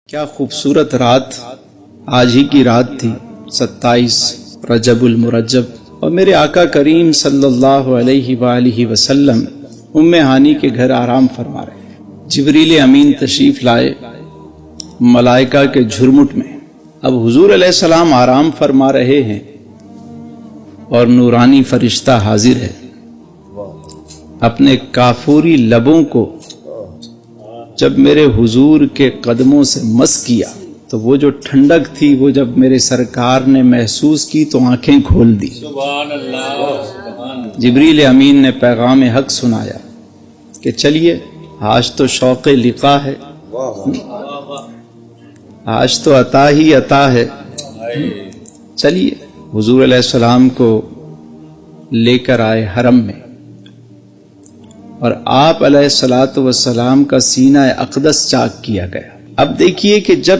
کیا خوبصورت رات آج ہی کی رات تھی 27 رجب المرجب، اور میرے آقا کریم صلی اللہ علیہ وآلہ وسلم ام ہانی کے گھر آرام فرما رہے ہیں۔ جبریل امین تشریف لائے ملائکہ کے جھرمٹ میں۔ اب حضور علیہ السلام آرام فرما رہے ہیں اور نورانی فرشتہ حاضر ہے، اپنے کافوری لبوں کو جب میرے حضور کے قدموں سے مس کیا تو وہ جو ٹھنڈک تھی وہ جب میرے سرکار نے محسوس کی تو آنکھیں کھول دی۔ سبحان اللہ۔ جبریل امین نے پیغام حق سنایا کہ چلیے آج تو شوق لقا ہے، آج تو عطا ہی عطا ہے، چلیے حضور علیہ السلام کو لے کر آئے حرم میں، اور آپ علیہ الصلاۃ والسلام کا سینہ اقدس چاک کیا گیا۔ اب دیکھیے کہ جب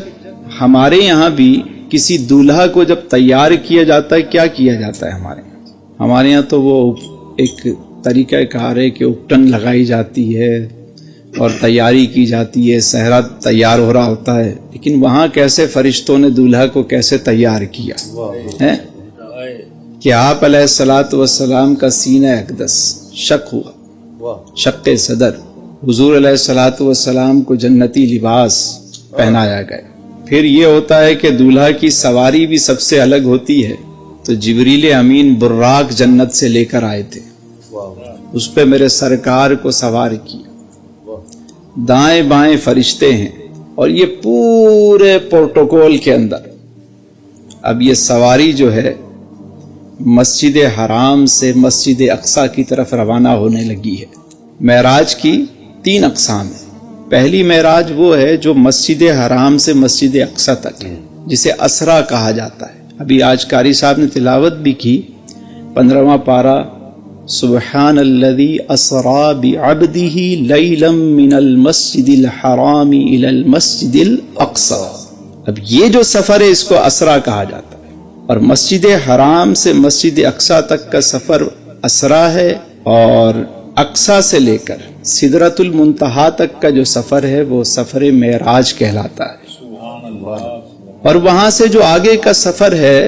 ہمارے یہاں بھی کسی دولہا کو جب تیار کیا جاتا ہے کیا کیا جاتا ہے ہمارے یہاں تو وہ ایک طریقہ کار ہے کہ اپٹن لگائی جاتی ہے اور تیاری کی جاتی ہے، صحرا تیار ہو رہا ہوتا ہے، لیکن وہاں کیسے فرشتوں نے دولہا کو کیسے تیار کیا ہے کہ آپ علیہ الصلاۃ والسلام کا سینہ اقدس شق ہوا، شق صدر، حضور علیہ الصلاۃ والسلام کو جنتی لباس پہنایا گیا۔ پھر یہ ہوتا ہے کہ دولہا کی سواری بھی سب سے الگ ہوتی ہے، تو جبریل امین براق جنت سے لے کر آئے تھے، اس پہ میرے سرکار کو سوار کیا، دائیں بائیں فرشتے ہیں، اور یہ پورے پروٹوکول کے اندر اب یہ سواری جو ہے مسجد حرام سے مسجد اقصی کی طرف روانہ ہونے لگی ہے۔ معراج کی 3 اقسام ہیں۔ پہلی معراج وہ ہے جو مسجد حرام سے مسجد اقصی تک ہے، جسے اسرا کہا جاتا ہے۔ ابھی آج قاری صاحب نے تلاوت بھی کی 15واں پارہ، سبحان الذی اسرا بعبدہ لیلا من المسجد الحرام الی المسجد الاقصی۔ اب یہ جو سفر ہے اس کو اسرا کہا جاتا ہے، اور مسجد حرام سے مسجد اقصی تک کا سفر اسرا ہے، اور اقصی سے لے کر سدرۃ المنتہا تک کا جو سفر ہے وہ سفر معراج کہلاتا ہے۔ اور وہاں سے جو آگے کا سفر ہے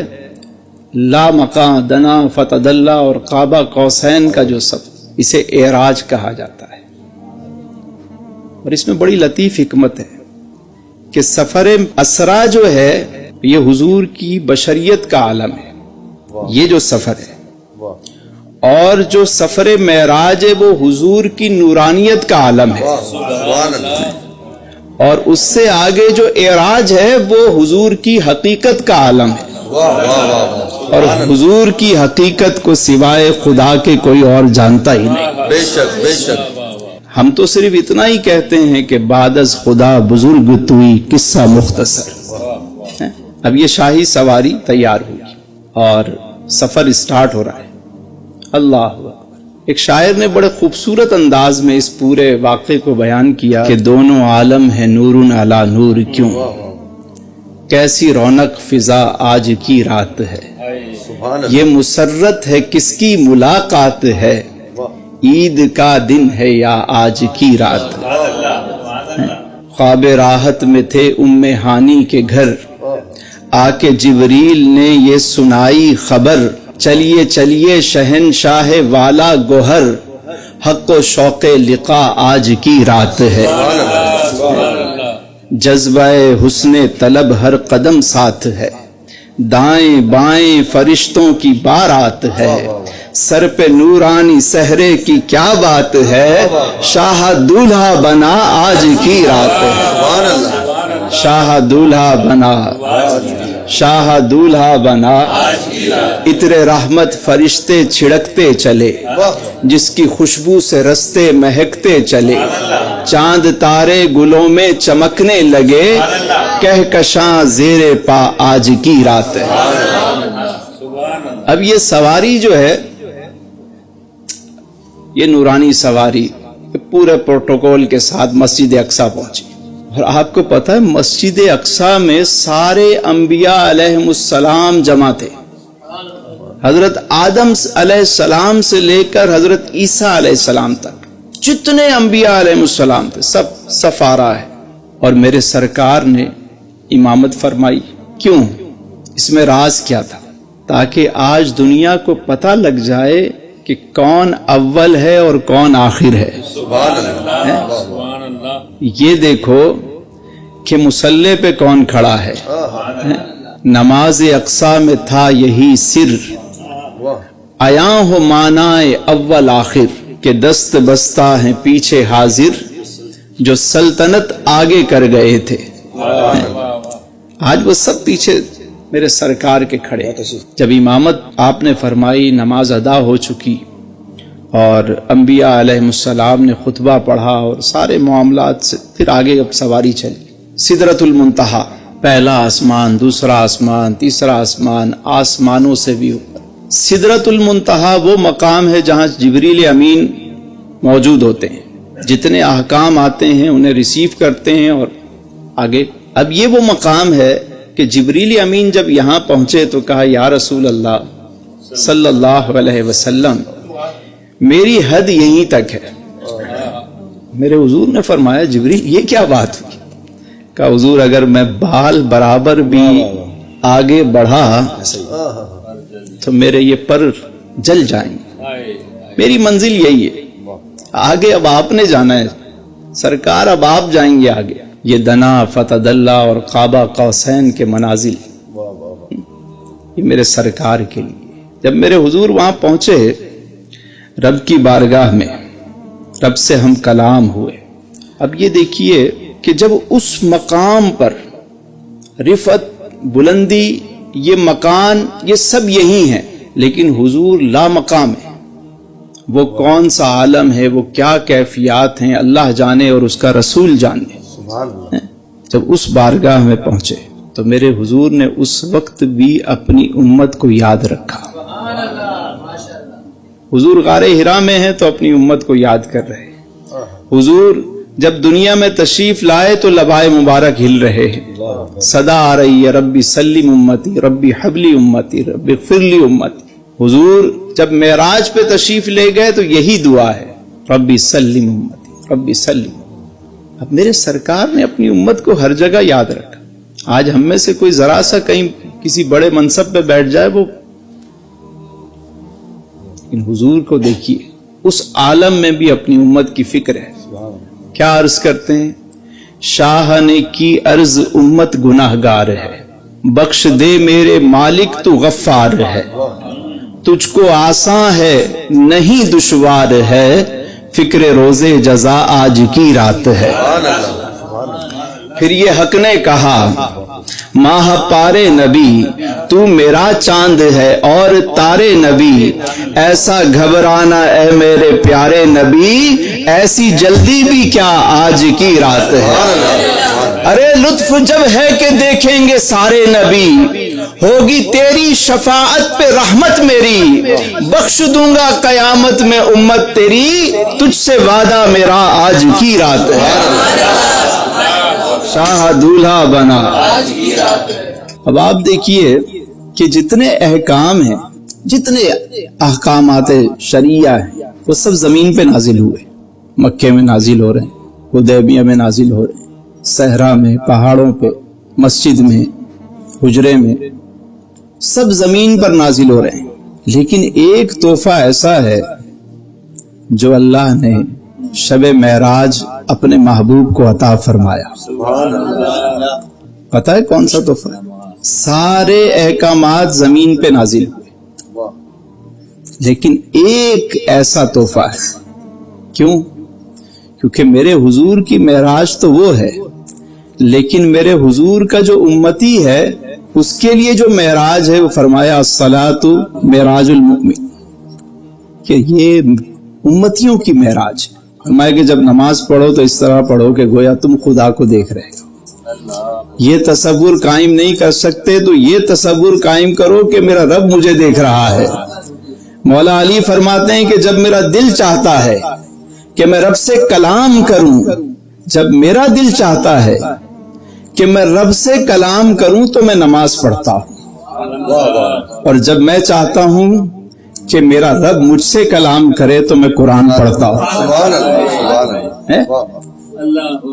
لا مقام دنا فتدلی اور قاب قوسین کا جو سفر، اسے اعراج کہا جاتا ہے۔ اور اس میں بڑی لطیف حکمت ہے کہ سفر اسرا جو ہے یہ حضور کی بشریت کا عالم ہے، یہ جو سفر ہے، اور جو سفر معراج ہے وہ حضور کی نورانیت کا عالم ہے، اور اس سے آگے جو اعراج ہے وہ حضور کی حقیقت کا عالم ہے، اور حضور کی حقیقت کو سوائے خدا کے کوئی اور جانتا ہی نہیں۔ بے شک بے شک۔ ہم تو صرف اتنا ہی کہتے ہیں کہ بعد از خدا بزرگ توئی قصہ مختصر۔ اب یہ شاہی سواری تیار ہوئی اور سفر سٹارٹ ہو رہا ہے۔ اللہ اکبر۔ ایک شاعر نے بڑے خوبصورت انداز میں اس پورے واقعے کو بیان کیا کہ دونوں عالم ہے نور علی نور کیوں، کیسی رونق فضا آج کی رات ہے، یہ مسرت ہے کس کی ملاقات ہے، عید کا دن ہے یا آج کی رات۔ خواب راحت میں تھے ام ہانی کے گھر، آ کے جبریل نے یہ سنائی خبر، چلیے چلیے شہنشاہ والا گوہر، حق و شوق لقا آج کی رات ہے، جذبہ حسن طلب ہر قدم ساتھ ہے، دائیں بائیں فرشتوں کی بارات ہے، سر پہ نورانی صحرے کی کیا بات ہے، شاہ دولہا بنا آج کی رات ہے، شاہ دولہا بنا، شاہ دولہا بنا، عطر رحمت فرشتے چھڑکتے چلے، جس کی خوشبو سے رستے مہکتے چلے، چاند تارے گلوں میں چمکنے لگے، کہکشاں زیر پا آج کی رات ہے۔ اب یہ سواری جو ہے یہ نورانی سواری پورے پروٹوکول کے ساتھ مسجد اقصی پہنچی، اور آپ کو پتہ ہے مسجد اقصی میں سارے انبیاء علیہم السلام جمع تھے، حضرت آدم علیہ السلام سے لے کر حضرت عیسیٰ علیہ السلام تک جتنے انبیاء علیہ السلام تھے سب سفارہ ہے، اور میرے سرکار نے امامت فرمائی. کیوں؟ اس میں راز کیا تھا؟ تاکہ آج دنیا کو پتہ لگ جائے کہ کون اول ہے اور کون آخر ہے. سبحان اللہ سبحان اللہ. یہ دیکھو کہ مصلی پہ کون کھڑا ہے. نماز اقصا میں تھا یہی سر، عیاں ہو معنی اول آخر، کہ دست بستہ ہیں پیچھے حاضر، جو سلطنت آگے کر گئے تھے. آج وہ سب پیچھے میرے سرکار کے کھڑے. جب امامت آپ نے فرمائی، نماز ادا ہو چکی اور انبیاء علیہ السلام نے خطبہ پڑھا اور سارے معاملات سے پھر آگے اب سواری چلی. سدرۃ المنتہا، پہلا آسمان، دوسرا آسمان، تیسرا آسمان، آسمانوں سے بھی اوپر. سدرۃ المنتہا وہ مقام ہے جہاں جبریل امین موجود ہوتے ہیں. جتنے احکام آتے ہیں انہیں ریسیو کرتے ہیں اور آگے. اب یہ وہ مقام ہے کہ جبریل امین جب یہاں پہنچے تو کہا یا رسول اللہ صلی اللہ علیہ وسلم میری حد یہیں تک ہے. میرے حضور نے فرمایا جبریل یہ کیا بات ہوئی؟ کہا حضور اگر میں بال برابر بھی آگے بڑھا تو میرے یہ پر جل جائیں گے. میری منزل یہی ہے، آگے اب آپ نے جانا ہے سرکار، اب آپ جائیں گے آگے. یہ دنا فتدلہ اور قابہ قوسین کے منازل یہ میرے سرکار کے لیے. جب میرے حضور وہاں پہنچے رب کی بارگاہ میں، رب سے ہم کلام ہوئے. اب یہ دیکھیے کہ جب اس مقام پر رفعت، بلندی، یہ مکان، یہ سب یہی ہیں، لیکن حضور لا مقام ہے. وہ کون سا عالم ہے، وہ کیا کیفیات ہیں، اللہ جانے اور اس کا رسول جانے. جب اس بارگاہ میں پہنچے تو میرے حضور نے اس وقت بھی اپنی امت کو یاد رکھا. حضور غار حرا میں ہیں تو اپنی امت کو یاد کر رہے ہیں. حضور جب دنیا میں تشریف لائے تو لبائے مبارک ہل رہے ہیں، صدا آ رہی ہے ربی سلم امتی، ربی حبلی امتی، ربی فرلی امتی. حضور جب معراج پہ تشریف لے گئے تو یہی دعا ہے، ربی سلم امتی، ربی سلم. اب میرے سرکار نے اپنی امت کو ہر جگہ یاد رکھا. آج ہم میں سے کوئی ذرا سا کہیں کسی بڑے منصب پہ بیٹھ جائے وہ، ان حضور کو دیکھیے اس عالم میں بھی اپنی امت کی فکر ہے. کیا عرض کرتے ہیں؟ شاہ نے کی عرض امت گناہ گار ہے، بخش دے میرے مالک تو غفار ہے. تجھ کو آسان ہے نہیں دشوار ہے، فکر روزے جزا آج کی رات ہے. پھر یہ حق نے کہا ماہ پارے نبی تو میرا چاند ہے اور تارے نبی، ایسا گھبرانا اے میرے پیارے نبی، ایسی جلدی بھی کیا آج کی رات ہے. ارے لطف جب ہے کہ دیکھیں گے سارے نبی، ہوگی تیری شفاعت پہ رحمت میری، بخش دوں گا قیامت میں امت تیری، تجھ سے وعدہ میرا آج کی رات ہے. شاہ دولہا بنا. اب آپ دیکھیے کہ جتنے احکام ہیں، جتنے احکامات شریعہ ہیں، وہ سب زمین پہ نازل ہوئے. مکے میں نازل ہو رہے ہیں، حدیبیہ میں نازل ہو رہے ہیں، صحرا میں، پہاڑوں پہ، مسجد میں، حجرے میں، سب زمین پر نازل ہو رہے ہیں. لیکن ایک تحفہ ایسا ہے جو اللہ نے شب معراج اپنے محبوب کو عطا فرمایا. پتہ ہے کون سا تحفہ؟ سارے احکامات زمین پہ نازل ہوئے، لیکن ایک ایسا تحفہ ہے. کیوں؟ کیونکہ میرے حضور کی معراج تو وہ ہے، لیکن میرے حضور کا جو امتی ہے اس کے لیے جو معراج ہے وہ فرمایا الصلاۃ معراج المؤمن، کہ یہ امتیوں کی معراج ہے. فرمایا کہ جب نماز پڑھو تو اس طرح پڑھو کہ گویا تم خدا کو دیکھ رہے ہو. یہ تصور قائم نہیں کر سکتے تو یہ تصور قائم کرو کہ میرا رب مجھے دیکھ رہا ہے. مولا علی فرماتے ہیں کہ جب میرا دل چاہتا ہے کہ میں رب سے کلام کروں، جب میرا دل چاہتا ہے کہ میں رب سے کلام کروں تو میں نماز پڑھتا ہوں، اور جب میں چاہتا ہوں کہ میرا رب مجھ سے کلام کرے تو میں قرآن پڑھتا ہوں.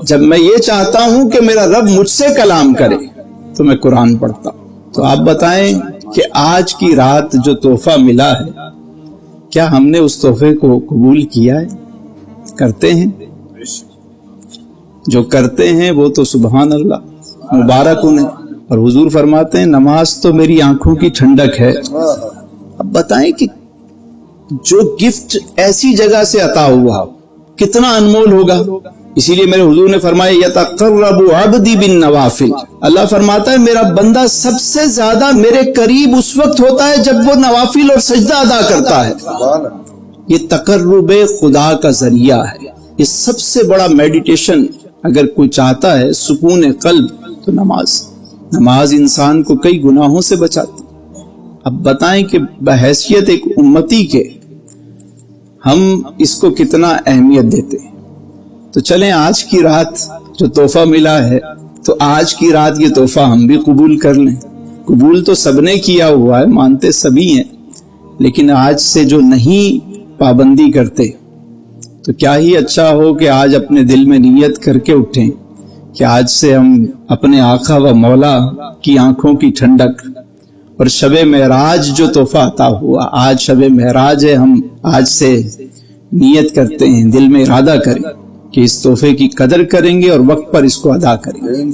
جب میں یہ چاہتا ہوں کہ میرا رب مجھ سے کلام کرے تو میں قرآن پڑھتا ہوں۔ تو آپ بتائیں کہ آج کی رات جو تحفہ ملا ہے، کیا ہم نے اس تحفے کو قبول کیا ہے؟ کرتے ہیں؟ جو کرتے ہیں وہ تو سبحان اللہ، مبارک انہیں۔ اور حضور فرماتے ہیں نماز تو میری آنکھوں کی ٹھنڈک ہے۔ اب بتائیں کہ جو گفٹ ایسی جگہ سے عطا ہوا کتنا انمول ہوگا۔ اسی لیے میرے حضور نے فرمایا یتقرب عبدی بالنوافل، اللہ فرماتا ہے میرا بندہ سب سے زیادہ میرے قریب اس وقت ہوتا ہے جب وہ نوافل اور سجدہ ادا کرتا ہے۔ یہ تقرب خدا کا ذریعہ ہے۔ یہ سب سے بڑا میڈیٹیشن اگر کوئی چاہتا ہے سکون قلب تو نماز انسان کو کئی گناہوں سے بچاتی۔ اب بتائیں کہ بحیثیت ایک امتی کے ہم اس کو کتنا اہمیت دیتے ہیں۔ تو چلیں آج کی رات جو تحفہ ملا ہے تو آج کی رات یہ تحفہ ہم بھی قبول کر لیں۔ قبول تو سب نے کیا ہوا ہے، مانتے سبھی ہیں، لیکن آج سے جو نہیں پابندی کرتے تو کیا ہی اچھا ہو کہ آج اپنے دل میں نیت کر کے اٹھیں کہ آج سے ہم اپنے آقا و مولا کی آنکھوں کی ٹھنڈک اور شب معراج جو تحفہ عطا ہوا، آج شب معراج ہے، ہم آج سے نیت کرتے ہیں، دل میں ارادہ کریں کہ اس تحفے کی قدر کریں گے اور وقت پر اس کو ادا کریں گے۔